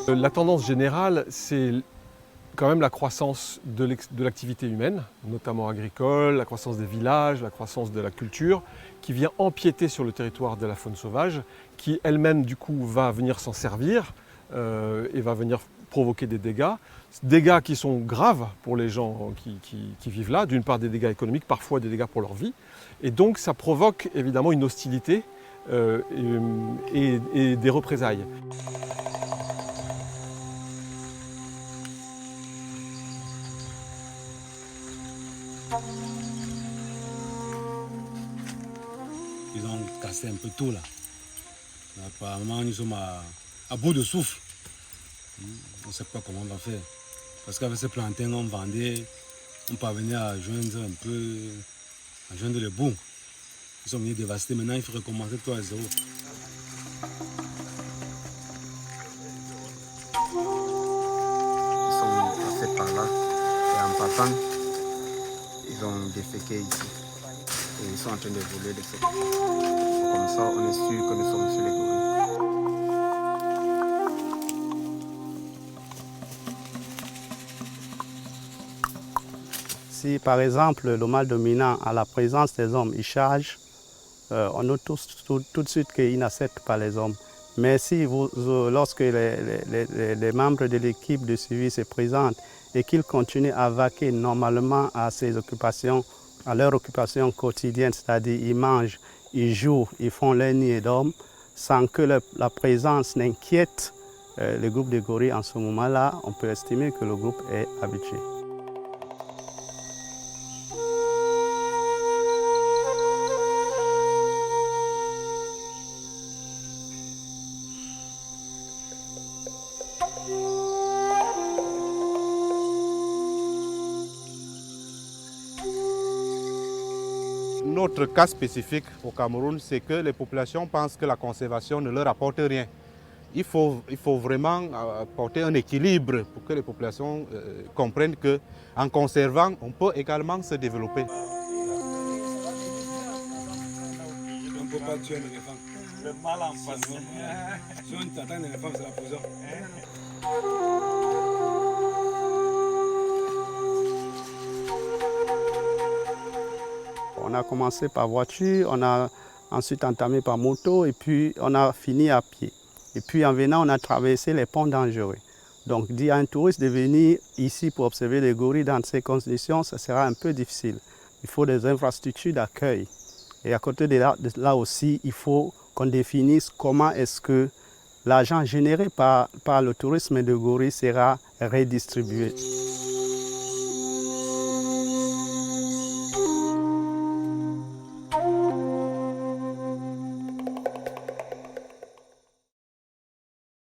La tendance générale, c'est quand même la croissance de l'activité humaine, notamment agricole, la croissance des villages, la croissance de la culture, qui vient empiéter sur le territoire de la faune sauvage, qui elle-même du coup va venir s'en servir et va venir provoquer des dégâts qui sont graves pour les gens qui vivent là, d'une part des dégâts économiques, parfois des dégâts pour leur vie, et donc ça provoque évidemment une hostilité et des représailles. Ils ont cassé un peu tout là. Apparemment, nous sommes à bout de souffle. On ne sait pas comment on va faire. Parce qu'avec ces plantains, on vendait, on parvenait à joindre un peu, à joindre le bout. Ils sont venus dévaster. Maintenant, il faut recommencer tout à zéro. Ils sont passés par là et en passant, ils ont déféqué ici. Et ils sont en train de voler les séquelles. Comme ça, on est sûr que nous sommes sur les gorilles. Si par exemple le mâle dominant à la présence des hommes, il charge, on note tout de suite qu'il n'accepte pas les hommes. Mais si lorsque les membres de l'équipe de suivi se présentent et qu'ils continuent à vaquer normalement à ses occupations, à leur occupation quotidienne, c'est-à-dire ils mangent, ils jouent, ils font leur nid et dorment, sans que la présence n'inquiète le groupe de gorilles, en ce moment-là, on peut estimer que le groupe est habitué. Notre cas spécifique au Cameroun, c'est que les populations pensent que la conservation ne leur apporte rien. Il faut vraiment apporter un équilibre pour que les populations comprennent qu'en conservant, on peut également se développer. On ne peut pas tuer un éléphant. Le mal en face. Si on t'attend un éléphant, c'est la prison. On a commencé par voiture, on a ensuite entamé par moto et puis on a fini à pied. Et puis en venant, on a traversé les ponts dangereux. Donc dire à un touriste de venir ici pour observer les gorilles dans ces conditions, ça sera un peu difficile. Il faut des infrastructures d'accueil. Et à côté de là aussi, il faut qu'on définisse comment est-ce que l'argent généré par le tourisme de gorilles sera redistribué.